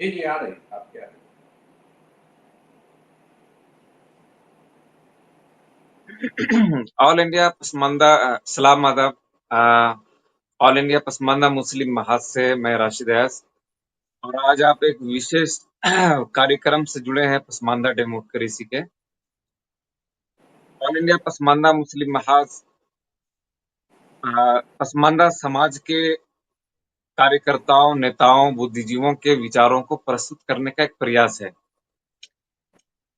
जी आ रही आपकी आ रही। ऑल इंडिया पसमानदा सलाम आदाब। ऑल इंडिया पसमानदा मुस्लिम महाज से मैं राशिद अयाज, और आज आप एक विशेष कार्यक्रम से जुड़े हैं पसमानदा डेमोक्रेसी के। ऑल इंडिया पसमानदा मुस्लिम महाज पसमानदा समाज के कार्यकर्ताओं, नेताओं, बुद्धिजीवों के विचारों को प्रस्तुत करने का एक प्रयास है।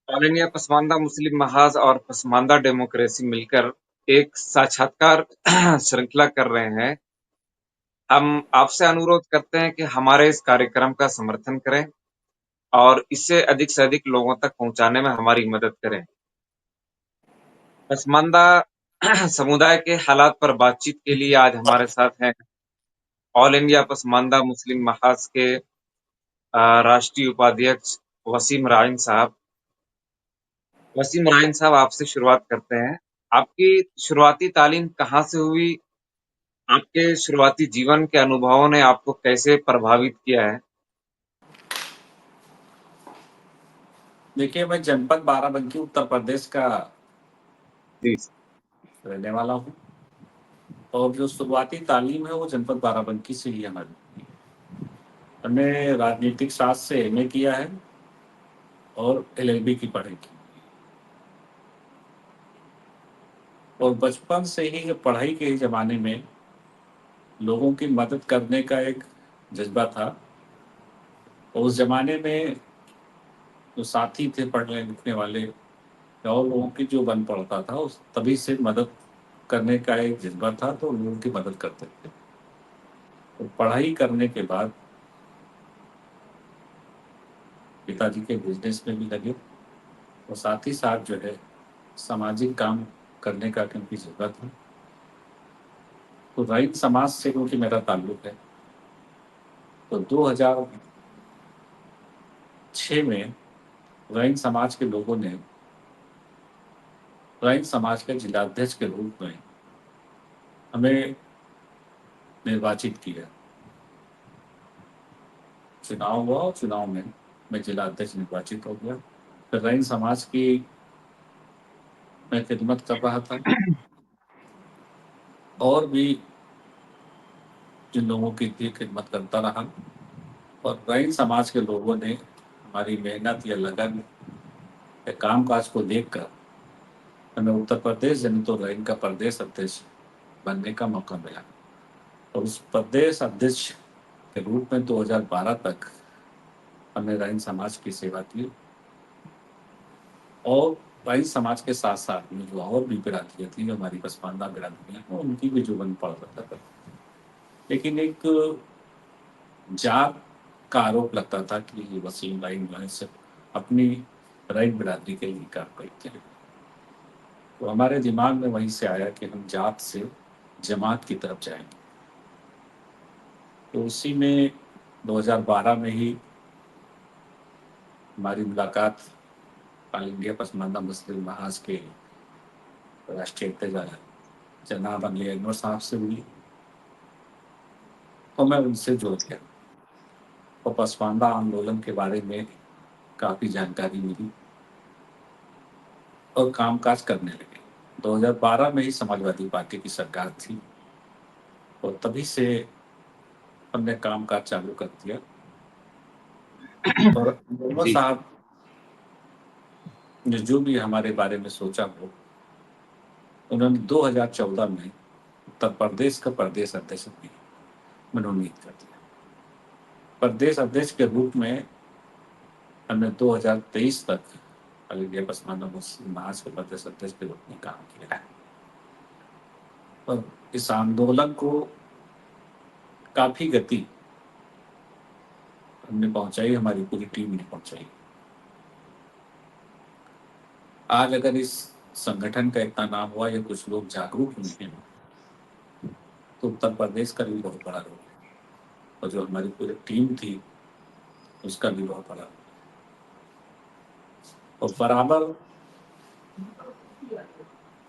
ऑल इंडिया पसमानदा मुस्लिम महाज और पसमानदा डेमोक्रेसी मिलकर एक साक्षात्कार श्रृंखला कर रहे हैं। हम आपसे अनुरोध करते हैं कि हमारे इस कार्यक्रम का समर्थन करें और इसे अधिक से अधिक लोगों तक पहुंचाने में हमारी मदद करें। पसमानदा समुदाय के हालात पर बातचीत के लिए आज हमारे साथ हैं ऑल इंडिया पसमानदा मुस्लिम महाज के राष्ट्रीय उपाध्यक्ष वसीम राइन साहब। वसीम राइन साहब, आपसे शुरुआत करते हैं। आपकी शुरुआती तालीम कहाँ से हुई? आपके शुरुआती जीवन के अनुभवों ने आपको कैसे प्रभावित किया है? देखिए, मैं जनपद बाराबंकी उत्तर प्रदेश का जी। रहने वाला हूँ और जो शुरुआती तालीम है वो जनपद बाराबंकी से ही हमारी। हमने राजनीतिक शास्त्र से एमए किया है और एलएलबी की पढ़ाई की, और बचपन से ही जब पढ़ाई के ज़माने में लोगों की मदद करने का एक जज्बा था, और उस ज़माने में जो साथी थे पढ़ने लिखने वाले और लोगों की जो बन पड़ता था, उस तभी से मदद करने का एक जज्बा था, तो लोगों की मदद करते थे। तो पढ़ाई करने के बाद पिताजी के बिजनेस में भी लगे, और साथ ही साथ जो है सामाजिक काम करने का क्योंकि जरूरत है, तो रईन समाज से क्योंकि मेरा ताल्लुक है, तो 2006 में रईन समाज के लोगों ने रईन समाज के जिलाध्यक्ष के रूप में हमें निर्वाचित किया। चुनाव हुआ और चुनाव में मैं जिलाध्यक्ष निर्वाचित हो गया। फिर रईन समाज की मैं खिदमत कर रहा था, और भी जिन लोगों की थी खिदमत करता रहा, और रईन समाज के लोगों ने हमारी मेहनत या लगन या काम काज को देखकर हमें उत्तर प्रदेश यानी तो रईन का प्रदेश अध्यक्ष बनने का मौका मिला, और उस प्रदेश अध्यक्ष के रूप में 2012 तक हमने रईन समाज की सेवा की, और रईन समाज के साथ साथ में जो और भी बिरादरियाँ थी, जो हमारी पसमानदा बिरादरियाँ हैं, उनकी भी जो बन पड़ रहा था। लेकिन एक जात का आरोप लगता था कि वसीम रईन जो है सिर्फ अपनी रईन बिरादरी के लिए काम करते हैं। तो हमारे दिमाग में वहीं से आया कि हम जात से जमात की तरफ जाएंगे। तो उसी में 2012 में ही हमारी मुलाकात ऑल इंडिया पसमानदा मुस्लिम महाज के राष्ट्रीय अध्यक्ष जनाब अली अनवर साहब से हुई, तो मैं उनसे जुड़ गया और पसमानदा आंदोलन के बारे में काफ़ी जानकारी मिली और कामकाज करने लगे। 2012 में ही समाजवादी पार्टी की सरकार थी, और तभी से हमने कामकाज चालू कर दिया। और अनवर जी। साहब ने जो भी हमारे बारे में सोचा हो, उन्होंने 2014 में उत्तर प्रदेश का प्रदेश अध्यक्ष भी मनोनीत कर दिया। प्रदेश अध्यक्ष के रूप में हमने 2023 तक ऑल इंडिया पसमानदा मुस्लिम महाज के प्रदेश अध्यक्ष के रूप में काम किया है, और इस आंदोलन को काफ़ी गति हमने पहुंचाई, हमारी पूरी टीम ने पहुंचाई। आज अगर इस संगठन का इतना नाम हुआ या कुछ लोग जागरूक हुए हैं, तो उत्तर प्रदेश का भी बहुत बड़ा रोल है, और जो हमारी पूरी टीम थी उसका भी बहुत बड़ा रोल है। और बराबर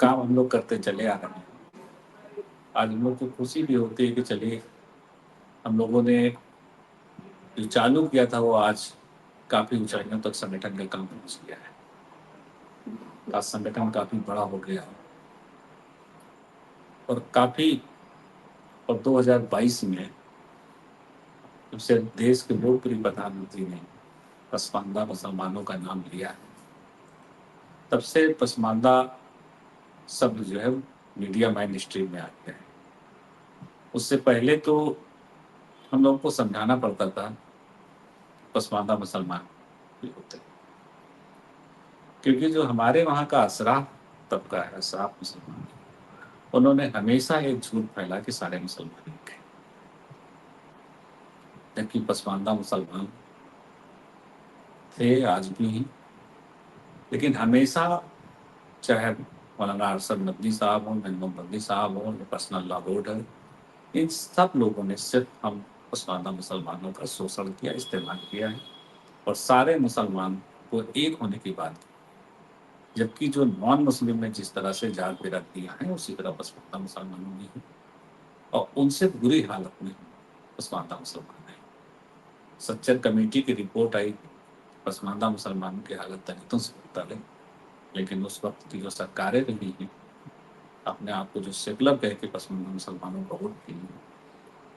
काम हम लोग करते चले आ रहे हैं। आज हम लोग को खुशी भी होती है कि चलिए हम लोगों ने جو چالو کیا تھا وہ آج کافی اونچائیوں تک سنگٹھن کا کام پہنچ گیا ہے. آج سنگٹھن کافی بڑا ہو گیا ہے اور کافی. اور 2022 میں جب سے دیش کے لوکپریہ پردھان منتری نے پسماندہ مسلمانوں کا نام لیا ہے تب سے پسماندہ شبد جو ہے میڈیا مین اسٹریم میں آ گیا ہے. اس سے پہلے تو ہم لوگوں کو سمجھانا پڑتا تھا پسماندہ مسلمان بھی ہوتے ہیں کیونکہ جو ہمارے وہاں کا اشراف طبقہ ہے اشراف مسلمان انہوں نے ہمیشہ ایک جھوٹ پھیلا کہ سارے مسلمان ایک ہیں جبکہ پسماندہ مسلمان تھے آج بھی ہیں لیکن ہمیشہ چاہے مولانا ارشد ندوی صاحب ہوں محمود ندوی صاحب ہوں یا پرسنل لا بورڈ ہے ان سب لوگوں نے صرف ہم پسماندہ مسلمانوں کا شوشن کیا استعمال کیا ہے اور سارے مسلمان کو ایک ہونے کی بات کی جبکہ جو نان مسلم میں جس طرح سے جات برادریاں ہیں اسی طرح پسماندہ مسلمانوں میں ہیں اور ان سے بری حالت میں پسماندہ مسلمان ہیں. سچر کمیٹی کی رپورٹ آئی پسماندہ مسلمانوں کی حالت دلتوں سے متعلق لیکن اس وقت کی جو سرکاریں رہی ہیں اپنے آپ کو جو سیکولر کہہ کے پسماندہ مسلمانوں کا ووٹ کی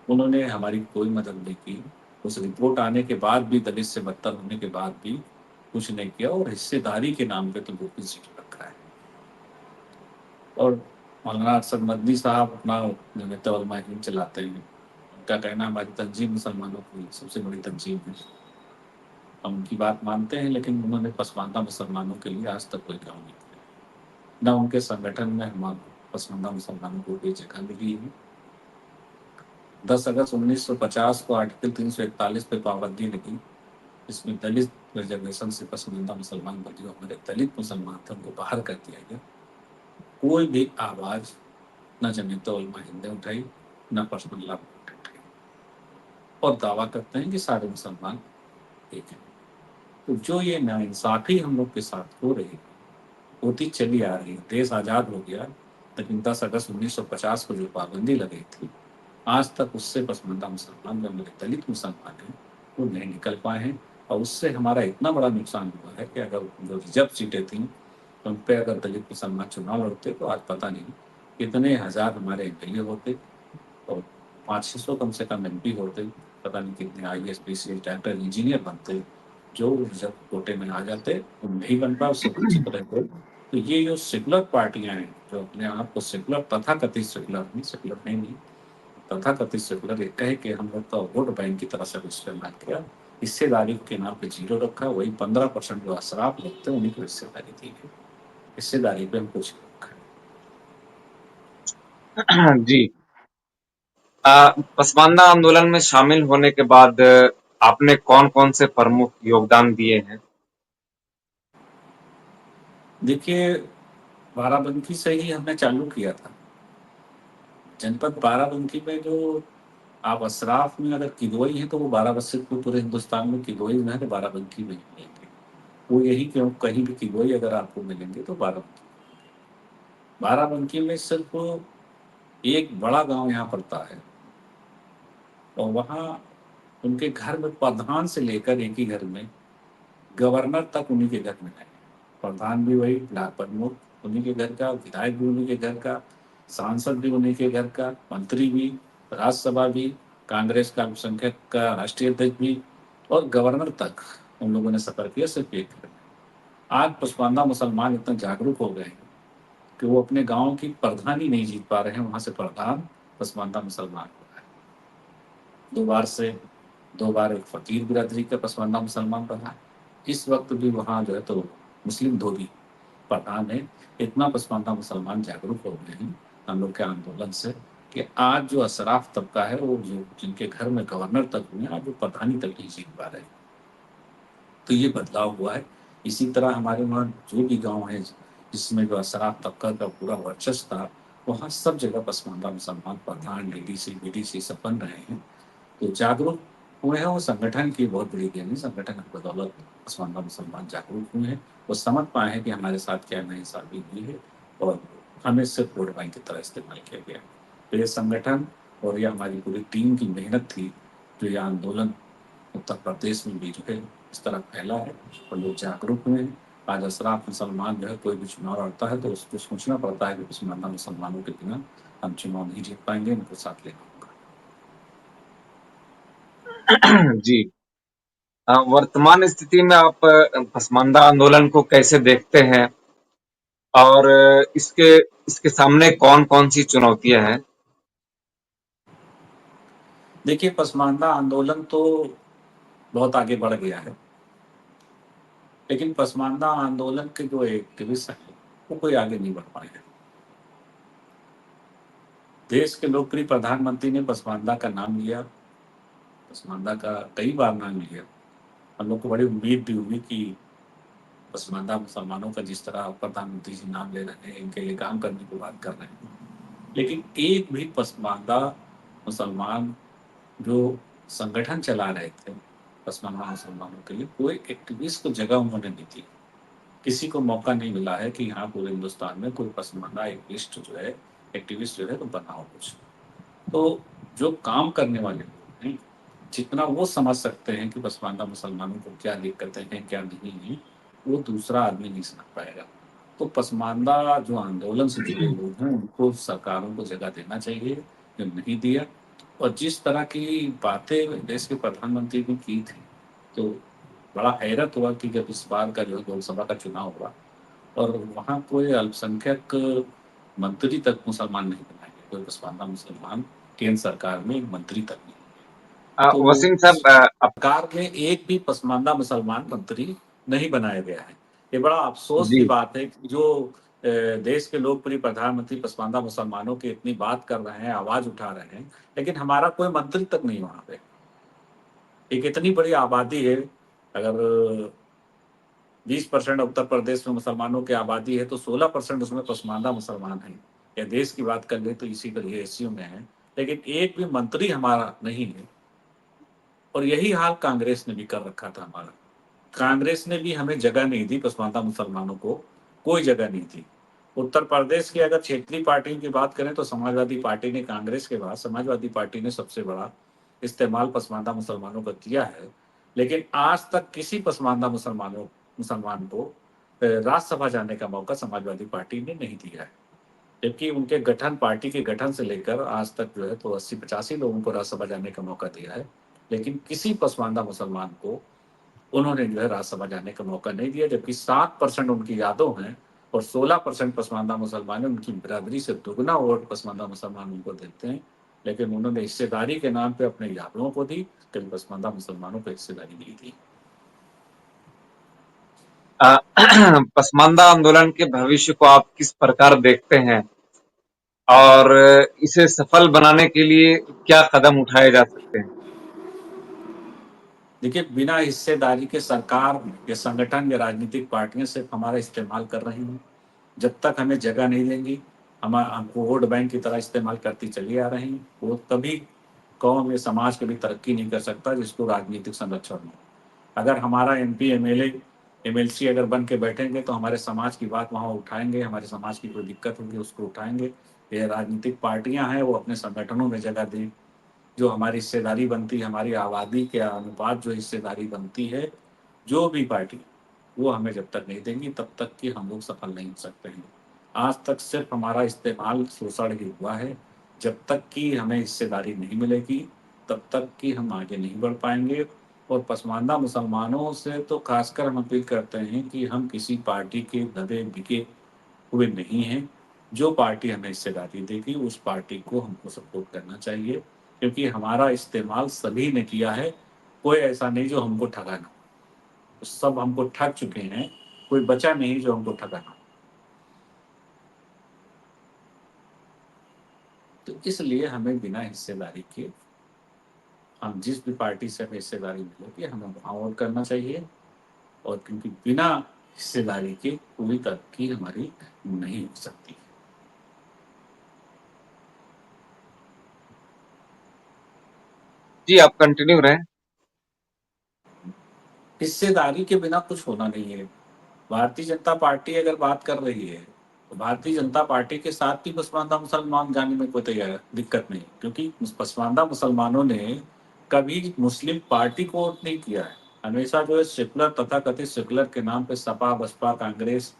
انہوں نے ہماری کوئی مدد نہیں کی. اس رپورٹ آنے کے بعد بھی دلت سے بدتر ہونے کے بعد بھی کچھ نہیں کیا اور حصے داری کے نام پہ تو بالکل ذکر رکھا ہے. اور مولانا ارشد ندوی صاحب اپنا جمعیت علماء ہند چلاتے ہیں. ان کا کہنا ہماری تنظیم مسلمانوں کی سب سے بڑی تنظیم ہے. ہم ان کی بات مانتے ہیں لیکن انہوں نے پسماندہ مسلمانوں کے لیے آج تک کوئی کام نہیں کیا نہ ان کے سنگٹھن میں ہمارے پسماندہ مسلمانوں کو کوئی جگہ ملی ہے. 10 اگست 1950 کو آرٹیکل 341 پہ پابندی لگی اس میں دلت ریزرویشن سے پسماندہ مسلمان بندیوں ہمارے دلت مسلمان تھے ان کو باہر کر دیا گیا. کوئی بھی آواز نہ جمعیت علماء ہند نے اٹھائی نہ پرسنل لا بورڈ نے اٹھائی اور دعویٰ کرتے ہیں کہ سارے مسلمان ایک ہیں. تو جو یہ ناانصافی ہم لوگ کے ساتھ ہو رہی ہوتی چلی آ رہی دیش آزاد ہو گیا لیکن 10 اگست 1950 کو جو پابندی لگی تھی آج تک اس سے پسماندہ مسلمان جو میرے دلت مسلمان ہیں وہ نہیں نکل پائے ہیں اور اس سے ہمارا اتنا بڑا نقصان ہوا ہے کہ اگر جو ریزرو سیٹیں تھیں ان پہ اگر دلت مسلمان چناؤ لڑتے تو آج پتہ نہیں کتنے ہزار ہمارے ایم ایل اے ہوتے اور 500 کم سے کم ایم پی ہوتے پتہ نہیں کتنے I S P C doctor engineer بنتے جو ریزرو کوٹے میں آ جاتے وہ نہیں بن پا اس سے ونچت رہتے. تو یہ جو سیکولر پارٹیاں ہیں جو اپنے آپ کو سیکولر تتھا کتھت سیکولر نہیں تتھا کتھت سیکولر یہ کہے کہ ہم لوگ کا ووٹ بینک کی طرح سے استعمال کیا حصے داری کے نام پہ زیرو رکھا وہی 15% جو اشراف لوگ تھے انہیں کو حصے داری دی گئی. حصے داری پہ ہم کچھ رکھا جی پسماندہ آندولن میں شامل ہونے کے بعد آپ نے کون کون سے پرمکھ یوگدان دیے ہیں؟ دیکھیے بارہ بنکی سے ہی ہم نے چالو کیا تھا. جنپد بارہ بنکی میں جو آپ اشراف میں اگر کدوئی ہیں تو وہ 12 بس کو پورے ہندوستان میں کدوئی میں ہے تو 12 بنکی میں ہی ملیں گے. وہ یہی کہ کہیں بھی کدوئی اگر آپ کو ملیں گے تو 12 بنکی 12 بنکی میں صرف ایک بڑا گاؤں یہاں پڑتا ہے اور وہاں ان کے گھر میں پردھان سے لے کر ایک ہی گھر میں گورنر تک انہیں کے گھر میں ہے. پردھان بھی وہی بلاک پرمکھ انہیں کے گھر کا ودھایک بھی انہیں کے گھر کا سانسد بھی انہیں کے گھر کا منتری بھی راجیہ سبھا بھی کانگریس کا سنکھیک کا راشٹریہ ادھیکش بھی اور گورنر تک ان لوگوں نے سفر کیا صرف ایک گھر میں. آج پسماندہ مسلمان اتنا جاگروک ہو گئے ہیں کہ وہ اپنے گاؤں کی پردھانی نہیں جیت پا رہے ہیں وہاں سے پردھان پسماندہ مسلمان ہو رہا ہے. دو بار ایک فقیر برادری کا پسماندہ مسلمان بنا. اس وقت بھی وہاں جو ہے تو مسلم دھوبی پردھان ہے. اتنا پسماندہ مسلمان جاگروک ہو گئے ہیں ہم لوگ کے آندولن سے کہ آج جو اشراف طبقہ ہے وہ جو جن کے گھر میں گورنر تک ہوئے آج وہ پردھانی تک نہیں جیت پا رہے. تو یہ بدلاؤ ہوا ہے. اسی طرح ہمارے وہاں جو بھی گاؤں ہے جس میں جو اشراف طبقہ کا پورا ورچسو تھا وہاں سب جگہ پسماندہ مسلمان پردھان D D C B D C سب بن رہے ہیں. تو جاگروک ہوئے ہیں وہ سنگٹھن کی بہت بڑی دین ہے. سنگٹھن کی بدولت پسماندہ مسلمان جاگروک ہوئے ہیں وہ سمجھ پائے ہیں کہ ہمارے ساتھ کیا ناانصافی ہوئی ہے اور ہمیں صرف ووٹ بینک کی طرح استعمال کیا گیا. تو یہ سنگٹھن اور یہ ہماری پوری ٹیم کی محنت تھی جو یہ آندولن उत्तर प्रदेश में भी जो है इस तरह फैला है और लोग जागरूक हुए हैं। आज अशराफ मुसलमान जो है कोई भी चुनाव लड़ता है तो उसको सोचना पड़ता है कि पसमानदा मुसलमानों के बिना हम चुनाव नहीं जीत पाएंगे, इनको साथ लेना होगा। जी। वर्तमान स्थिति में आप पसमानदा आंदोलन को कैसे देखते हैं और इसके इसके सामने कौन कौन सी चुनौतियां हैं? देखिए, पसमानदा आंदोलन तो बहुत आगे बढ़ गया है, लेकिन पसमानदा आंदोलन के जो एक्टिविस्ट हैं वो कोई आगे नहीं बढ़ पाए हैं। देश के लोकप्रिय प्रधानमंत्री ने पसमानदा का नाम लिया, पसमानदा का कई बार नाम लिया। हम लोग को बड़ी उम्मीद भी हुई कि पसमानदा मुसलमानों का जिस तरह प्रधानमंत्री जी नाम ले रहे हैं, इनके लिए काम करने की बात कर रहे हैं, लेकिन एक भी पसमानदा मुसलमान जो संगठन चला रहे थे पसमानदा मुसलमानों के लिए, कोई एक्टिविस्ट को जगह उन्होंने नहीं दी। किसी को मौका नहीं मिला है कि यहाँ पूरे हिंदुस्तान में कोई पसमानदा एक्टिविस्ट जो है तो बनाओ कुछ। तो जो काम करने वाले लोग हैं, जितना वो समझ सकते हैं कि पसमानदा मुसलमानों को क्या दिक्कतें हैं, क्या नहीं है, वो दूसरा आदमी नहीं समझ पाएगा। तो पसमानदा जो आंदोलन से जुड़े लोग हैं, उनको सरकारों को जगह देना चाहिए, जो नहीं दिया। और जिस तरह की बातें देश के प्रधानमंत्री ने की थी, तो बड़ा हैरत हुआ कि जब इस बार का जो लोकसभा का चुनाव हुआ और वहाँ कोई अल्पसंख्यक मंत्री तक मुसलमान नहीं बनाए गए, कोई पसमानदा मुसलमान केंद्र सरकार में एक मंत्री तक नहीं। तो वसीम साहब, सरकार में एक भी पसमानदा मुसलमान मंत्री नहीं बनाया गया है। ये बड़ा अफसोस की जी। बात है कि जो देश के लोकप्रिय प्रधानमंत्री पसमानदा मुसलमानों की इतनी बात कर रहे हैं, आवाज उठा रहे हैं, लेकिन हमारा कोई मंत्री तक नहीं वहाँ पे। एक इतनी बड़ी आबादी है, अगर 20% उत्तर प्रदेश में मुसलमानों की आबादी है तो 16% उसमें पसमानदा मुसलमान हैं। या देश की बात कर ले तो इसी रेशियो में है, लेकिन एक भी मंत्री हमारा नहीं है। और यही हाल कांग्रेस ने भी कर रखा था हमारा। कांग्रेस ने भी हमें जगह नहीं दी, पसमानदा मुसलमानों को कोई जगह नहीं दी। उत्तर प्रदेश की अगर क्षेत्रीय पार्टियों की बात करें तो समाजवादी पार्टी ने, कांग्रेस के बाद समाजवादी पार्टी ने सबसे बड़ा इस्तेमाल पसमानदा मुसलमानों का किया है। लेकिन आज तक किसी पसमानदा मुसलमान को राज्यसभा जाने का मौका समाजवादी पार्टी ने नहीं दिया है। जबकि उनके पार्टी के गठन से लेकर आज तक जो है तो 80-85 लोगों को राज्यसभा जाने का मौका दिया है, लेकिन किसी पसमानदा मुसलमान को उन्होंने जो है राज्यसभा जाने का मौका नहीं दिया। जबकि 7% उनकी यादव हैं और 16% पसमानदा मुसलमान हैं। उनकी बिरादरी से दुगना वोट पसमानदा मुसलमान उनको देते हैं, लेकिन उन्होंने हिस्सेदारी के नाम पे अपने यादवों को दी, कभी पसमानदा मुसलमानों को हिस्सेदारी नहीं दी। पसमानदा आंदोलन के भविष्य को आप किस प्रकार देखते हैं और इसे सफल बनाने के लिए क्या कदम उठाए जा सकते हैं? देखिए, बिना हिस्सेदारी के सरकार या संगठन या राजनीतिक पार्टियां सिर्फ हमारा इस्तेमाल कर रही हैं। जब तक हमें जगह नहीं देंगी, हमको वोट बैंक की तरह इस्तेमाल करती चली आ रही हैं। वो कभी कौम या समाज कभी तरक्की नहीं कर सकता जिसको राजनीतिक संरक्षण हो। अगर हमारा एमपी, एमएलए, एमएलसी अगर बन के बैठेंगे तो हमारे समाज की बात वहाँ उठाएंगे, हमारे समाज की कोई दिक्कत होगी उसको उठाएंगे। ये राजनीतिक पार्टियां हैं वो अपने संगठनों में जगह दें। जो हमारी हिस्सेदारी बनती है, हमारी आबादी के अनुपात जो हिस्सेदारी बनती है, जो भी पार्टी, वो हमें जब तक नहीं देंगी तब तक कि हम लोग सफल नहीं हो सकते हैं। आज तक सिर्फ हमारा इस्तेमाल शोषण ही हुआ है। जब तक कि हमें हिस्सेदारी नहीं मिलेगी, तब तक कि हम आगे नहीं बढ़ पाएँगे। और पसमानदा मुसलमानों से तो खासकर हम अपील करते हैं कि हम किसी पार्टी के दबे-बिके हुए नहीं हैं। जो पार्टी हमें हिस्सेदारी देगी, उस पार्टी को हमको सपोर्ट करना चाहिए, क्योंकि हमारा इस्तेमाल सभी ने किया है। कोई ऐसा नहीं जो हमको ठगा ना हो। सब हमको ठग चुके हैं, कोई बचा नहीं जो हमको ठगा ना हो। तो इसलिए हमें बिना हिस्सेदारी के, हम जिस भी पार्टी से हमें हिस्सेदारी मिलेगी, हमें वहाँ वोट करना चाहिए। और क्योंकि बिना हिस्सेदारी के कोई तरक्की हमारी नहीं हो सकती। जी, आप कंटिन्यू रहें। हिस्सेदारी के बिना कुछ होना नहीं है। भारतीय जनता पार्टी अगर बात कर रही है, तो भारतीय जनता पार्टी के साथ भी पसमानदा मुसलमान जाने में कोई तैयार दिक्कत नहीं, क्योंकि उस पसमानदा मुसलमानों ने कभी मुस्लिम पार्टी को वोट नहीं किया है। हमेशा जो है सेकुलर, तथाकथित सेकुलर के नाम पे सपा, बसपा, कांग्रेस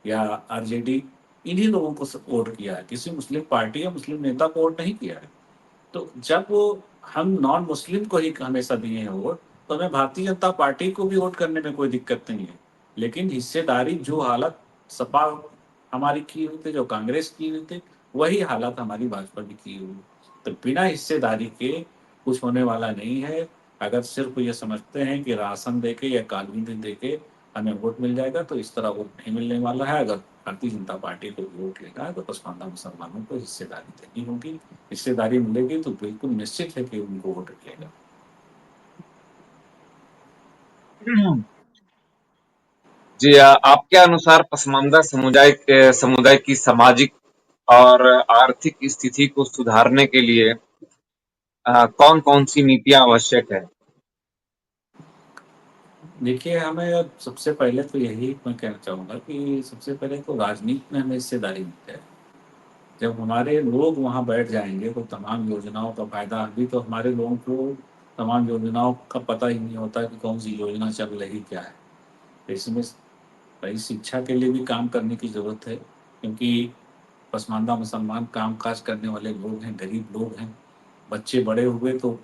या आरजेडी, इन्हीं लोगों को वोट किया है। किसी मुस्लिम पार्टी या मुस्लिम नेता को वोट नहीं किया है। तो जब वो हम नॉन मुस्लिम को ही हमेशा दिए हैं वोट, तो हमें भारतीय जनता पार्टी को भी वोट करने में कोई दिक्कत नहीं है। लेकिन हिस्सेदारी जो हालत सपा हमारी की हुई थी, जो कांग्रेस की हुई थी, वही हालत हमारी भाजपा की हुई। तो बिना हिस्सेदारी के कुछ होने वाला नहीं है। अगर सिर्फ ये समझते हैं कि राशन देके या कानून देके हमें वोट मिल जाएगा, तो इस तरह वोट नहीं मिलने वाला है। अगर भारतीय जनता पार्टी को वोट लेना है तो पसमानदा मुसलमानों को हिस्सेदारी देनी होगी। हिस्सेदारी मिलेगी तो बिल्कुल निश्चित है कि उनको वोट मिलेगा। जी, आपके अनुसार पसमानदा समुदाय की सामाजिक और आर्थिक स्थिति को सुधारने के लिए कौन-कौन सी नीतियाँ आवश्यक है? देखिए, हमें अब सबसे पहले तो यही मैं कहना चाहूँगा कि सबसे पहले तो राजनीति में हमें हिस्सेदारी मिल जाए। जब हमारे लोग वहाँ बैठ जाएँगे तो तमाम योजनाओं का फ़ायदा, अभी तो हमारे लोगों को तमाम योजनाओं का पता ही नहीं होता कि कौन-सी योजना चल रही क्या है। तो इसमें भाई शिक्षा के लिए भी काम करने की ज़रूरत है, क्योंकि पसमानदा मुसलमान काम-काज करने वाले लोग हैं, गरीब लोग हैं। बच्चे बड़े हुए तो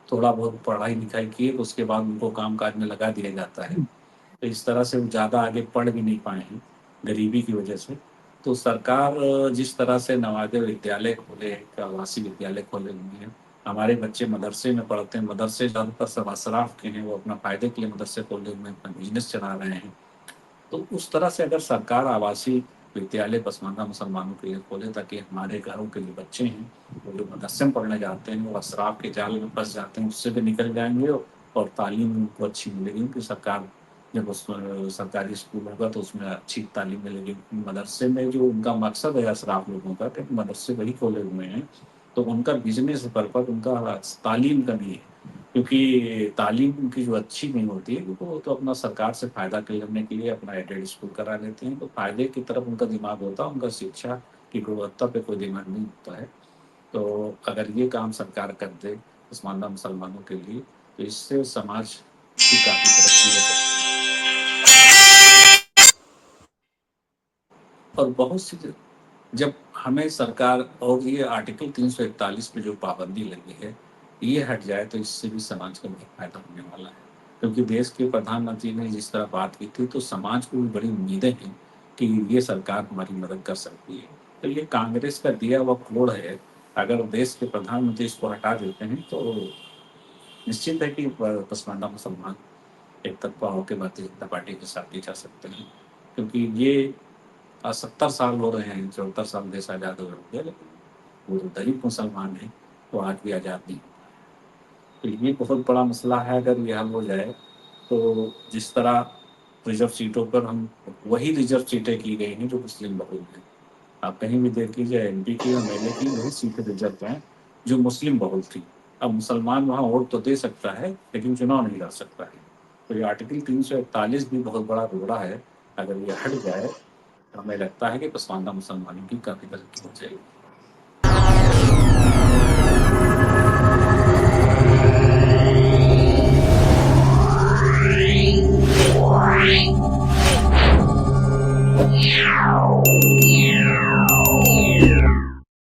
थोड़ा बहुत पढ़ाई-लिखाई किए तो उसके बाद उनको काम-काज में लगा दिया जाता है। तो इस तरह से वो ज़्यादा आगे पढ़ भी नहीं पाए हैं, गरीबी की वजह से। तो सरकार जिस तरह से नवोदय विद्यालय खोले हैं, आवासीय विद्यालय खोले हुए हैं, हमारे बच्चे मदरसे में पढ़ते हैं, मदरसे ज़्यादातर सब अशराफ के हैं, वो अपना फ़ायदे के लिए मदरसे खोले हुए हैं, अपना बिज़नेस चला रहे हैं। तो उस तरह से अगर सरकार आवासीय विद्यालय पसमानदा मुसलमानों के लिए खोले, ताकि हमारे घरों के जो बच्चे हैं, वो जो मदरसे में पढ़ने जाते हैं, वो अशराफ के जाल में फँस जाते हैं, उससे भी निकल जाएँगे और तालीम उनको अच्छी मिलेगी, क्योंकि सरकार जब सरकारी स्कूल होगा तो उसमें अच्छी तालीम मिलेगी। मदरसे में जो उनका मकसद है अशराफ लोगों का, कि मदरसे वही खोले हुए हैं, तो उनका बिज़नेस पर्पज़, उनका तालीम का नहीं है। क्योंकि तालीम उनकी जो अच्छी नहीं होती है, वो तो अपना सरकार से फ़ायदा लेने के लिए अपना एडेड स्कूल करा लेते हैं, तो फ़ायदे की तरफ उनका दिमाग होता है, उनका शिक्षा की गुणवत्ता पे कोई दिमाग नहीं होता है। तो अगर ये काम सरकार कर दे पसमानदा मुसलमानों के लिए, तो इससे समाज की काफ़ी तरक्की हो सकती है। और बहुत सी जब हमें सरकार और ये आर्टिकल 341 पे जो पाबंदी लगी है, ये हट जाए तो इससे भी समाज को बहुत फ़ायदा होने वाला है। क्योंकि देश के प्रधानमंत्री ने जिस तरह बात की थी, तो समाज को भी बड़ी उम्मीदें हैं कि ये सरकार हमारी मदद कर सकती है। तो ये कांग्रेस का दिया हुआ कोड है, अगर देश के प्रधानमंत्री इसको हटा देते हैं, तो निश्चित है कि पसमानदा मुसलमान एक तरफ़ा होके भारतीय जनता पार्टी के साथ ही जा सकते हैं। क्योंकि ये 70 साल हो रहे हैं, 74 साल देश आज़ाद हुए हो गया, लेकिन वो जो दलित मुसलमान हैं, वो आज भी आज़ाद नहीं। तो ये बहुत बड़ा मसला है। अगर ये हल हो जाए, तो जिस तरह रिज़र्व सीटों पर हम वही रिज़र्व सीटें की गई हैं जो मुस्लिम बहुल हैं। आप कहीं भी देख लीजिए, एमपी की, एमएलए की वही सीटें रिज़र्व हैं, जो मुस्लिम बहुल थी। अब मुसलमान वहाँ वोट तो दे सकता है, लेकिन चुनाव नहीं लड़ सकता है। तो ये आर्टिकल 341 भी बहुत बड़ा रोड़ा है। अगर ये हट जाए, तो हमें लगता है कि पसमानदा मुसलमानों की काफ़ी तरक्की हो जाएगी।